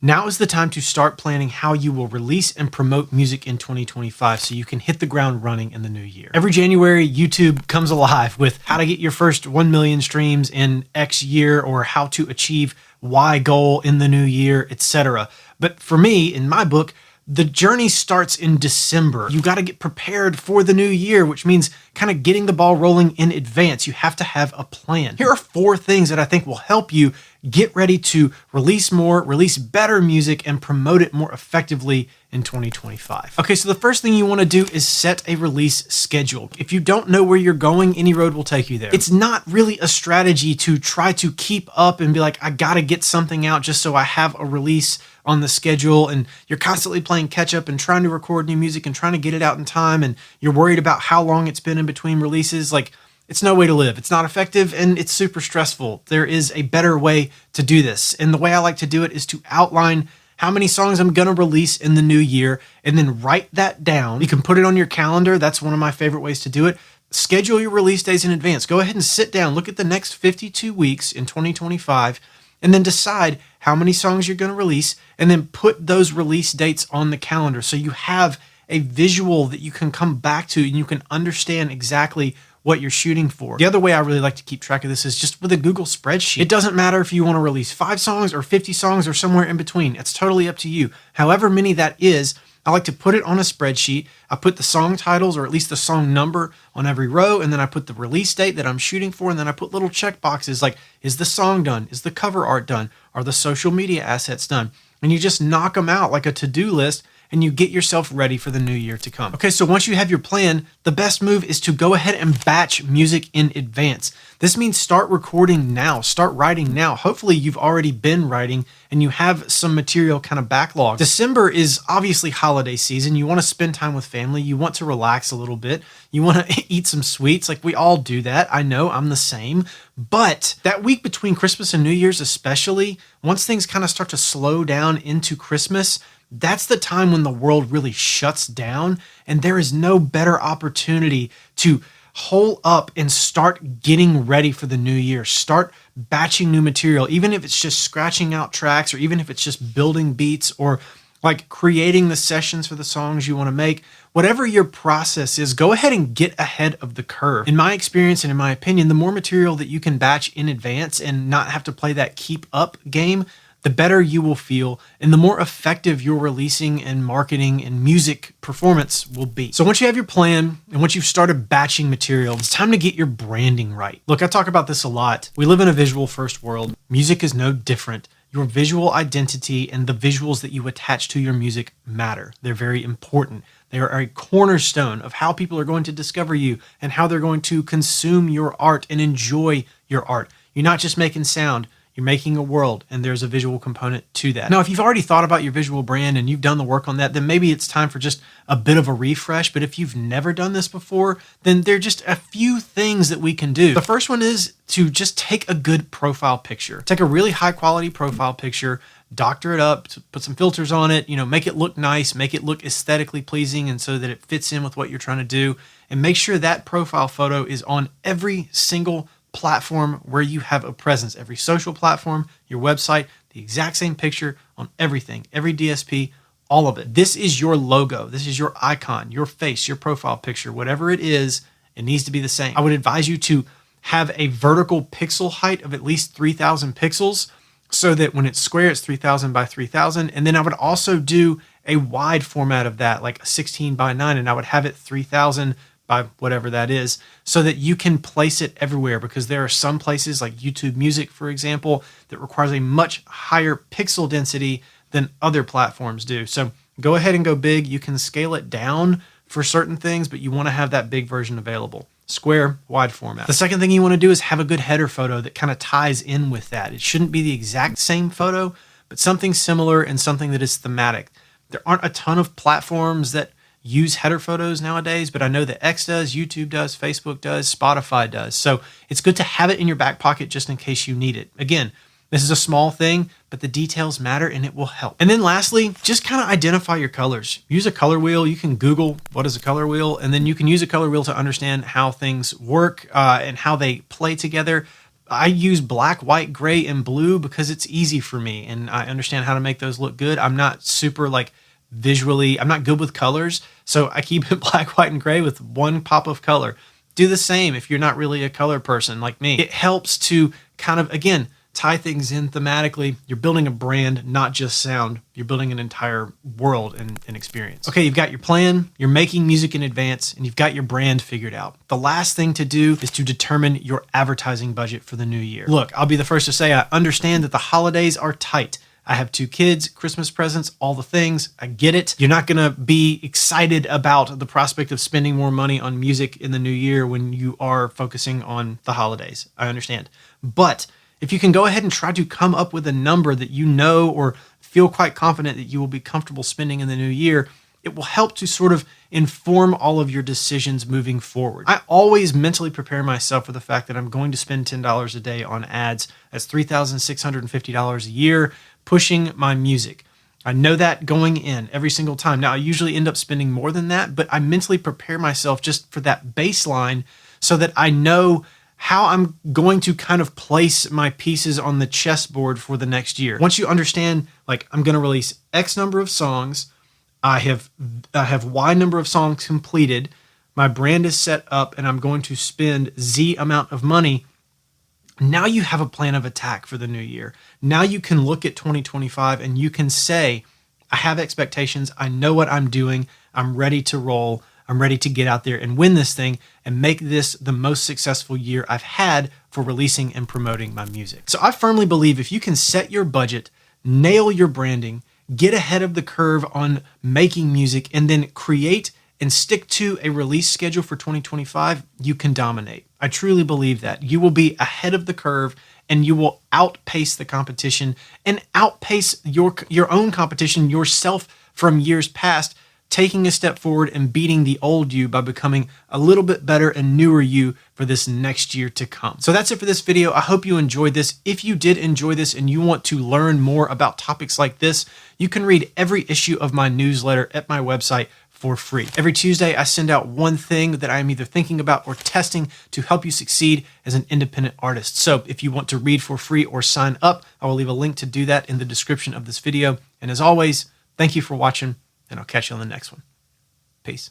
Now is the time to start planning how you will release and promote music in 2025 so you can hit the ground running in the new year. Every January, YouTube comes alive with how to get your first 1 million streams in X year or how to achieve Y goal in the new year, etc. But for me, in my book, the journey starts in December. You got to get prepared for the new year, which means kind of getting the ball rolling in advance. You have to have a plan. Here are 4 things that I think will help you get ready to release more, release better music, and promote it more effectively in 2025. Okay, so the first thing you want to do is set a release schedule. If you don't know where you're going, any road will take you there. It's not really a strategy to try to keep up and be like, I gotta get something out just so I have a release on the schedule, and you're constantly playing catch up and trying to record new music and trying to get it out in time, and you're worried about how long it's been in between releases. Like, it's no way to live. It's not effective and it's super stressful. There is a better way to do this. And the way I like to do it is to outline how many songs I'm gonna release in the new year and then write that down. You can put it on your calendar. That's one of my favorite ways to do it. Schedule your release days in advance. Go ahead and sit down, look at the next 52 weeks in 2025, and then decide how many songs you're gonna release, and then put those release dates on the calendar so you have a visual that you can come back to and you can understand exactly what you're shooting for. The other way I really like to keep track of this is just with a Google spreadsheet. It doesn't matter if you want to release 5 songs or 50 songs or somewhere in between. It's totally up to you. However many that is, I like to put it on a spreadsheet. I put the song titles, or at least the song number, on every row, and then I put the release date that I'm shooting for, and then I put little check boxes like, is the song done? Is the cover art done? Are the social media assets done? And you just knock them out like a to-do list, and you get yourself ready for the new year to come. Okay, so once you have your plan, the best move is to go ahead and batch music in advance. This means start recording now, start writing now. Hopefully you've already been writing and you have some material kind of backlogged. December is obviously holiday season. You want to spend time with family. You want to relax a little bit. You want to eat some sweets. Like, we all do that. I know, I'm the same. But that week between Christmas and New Year's especially, once things kind of start to slow down into Christmas, that's the time when the world really shuts down, and there is no better opportunity to hole up and start getting ready for the new year. Start batching new material, even if it's just scratching out tracks, or even if it's just building beats, or like creating the sessions for the songs you want to make. Whatever your process is, go ahead and get ahead of the curve. In my experience and in my opinion, the more material that you can batch in advance and not have to play that keep up game, the better you will feel and the more effective your releasing and marketing and music performance will be. So once you have your plan and once you've started batching material, it's time to get your branding right. Look, I talk about this a lot. We live in a visual first world. Music is no different. Your visual identity and the visuals that you attach to your music matter. They're very important. They are a cornerstone of how people are going to discover you and how they're going to consume your art and enjoy your art. You're not just making sound. You're making a world, and there's a visual component to that. Now, if you've already thought about your visual brand and you've done the work on that, then maybe it's time for just a bit of a refresh. But if you've never done this before, then there are just a few things that we can do. The first one is to just take a good profile picture. Take a really high quality profile picture, doctor it up, put some filters on it, make it look nice, make it look aesthetically pleasing, and so that it fits in with what you're trying to do. And make sure that profile photo is on every single platform where you have a presence. Every social platform, your website, the exact same picture on everything, every DSP, all of it. This is your logo. This is your icon, your face, your profile picture, whatever it is, it needs to be the same. I would advise you to have a vertical pixel height of at least 3,000 pixels so that when it's square, it's 3,000 by 3,000. And then I would also do a wide format of that, like a 16 by 9, and I would have it 3,000 by whatever that is, so that you can place it everywhere, because there are some places like YouTube Music, for example, that requires a much higher pixel density than other platforms do. So go ahead and go big. You can scale it down for certain things, but you want to have that big version available. Square, wide format. The second thing you want to do is have a good header photo that kind of ties in with that. It shouldn't be the exact same photo, but something similar and something that is thematic. There aren't a ton of platforms that use header photos nowadays, but I know that X does, YouTube does, Facebook does, Spotify does. So it's good to have it in your back pocket just in case you need it. Again, this is a small thing, but the details matter and it will help. And then lastly, just kind of identify your colors. Use a color wheel. You can Google what is a color wheel, and then you can use a color wheel to understand how things work and how they play together. I use black, white, gray, and blue because it's easy for me and I understand how to make those look good. I'm not super like visually, I'm not good with colors, so I keep it black, white, and gray with one pop of color. Do the same if you're not really a color person like me. It helps to kind of, again, tie things in thematically. You're building a brand, not just sound. You're building an entire world and experience. Okay, you've got your plan, you're making music in advance, and you've got your brand figured out. The last thing to do is to determine your advertising budget for the new year. Look, I'll be the first to say I understand that the holidays are tight. I have 2 kids, Christmas presents, all the things. I get it. You're not going to be excited about the prospect of spending more money on music in the new year when you are focusing on the holidays. I understand. But if you can go ahead and try to come up with a number that you know or feel quite confident that you will be comfortable spending in the new year, it will help to sort of inform all of your decisions moving forward. I always mentally prepare myself for the fact that I'm going to spend $10 a day on ads. That's $3,650 a year pushing my music. I know that going in every single time. Now, I usually end up spending more than that, but I mentally prepare myself just for that baseline so that I know how I'm going to kind of place my pieces on the chessboard for the next year. Once you understand, like, I'm going to release X number of songs, I have Y number of songs completed, my brand is set up, and I'm going to spend Z amount of money. Now you have a plan of attack for the new year. Now you can look at 2025 and you can say, I have expectations. I know what I'm doing. I'm ready to roll. I'm ready to get out there and win this thing and make this the most successful year I've had for releasing and promoting my music. So I firmly believe if you can set your budget, nail your branding, get ahead of the curve on making music, and then create and stick to a release schedule for 2025, you can dominate. I truly believe that. You will be ahead of the curve and you will outpace the competition and outpace your own competition yourself from years past, taking a step forward and beating the old you by becoming a little bit better and newer you for this next year to come. So that's it for this video. I hope you enjoyed this. If you did enjoy this and you want to learn more about topics like this, you can read every issue of my newsletter at my website for free. Every Tuesday, I send out one thing that I am either thinking about or testing to help you succeed as an independent artist. So if you want to read for free or sign up, I will leave a link to do that in the description of this video. And as always, thank you for watching, and I'll catch you on the next one. Peace.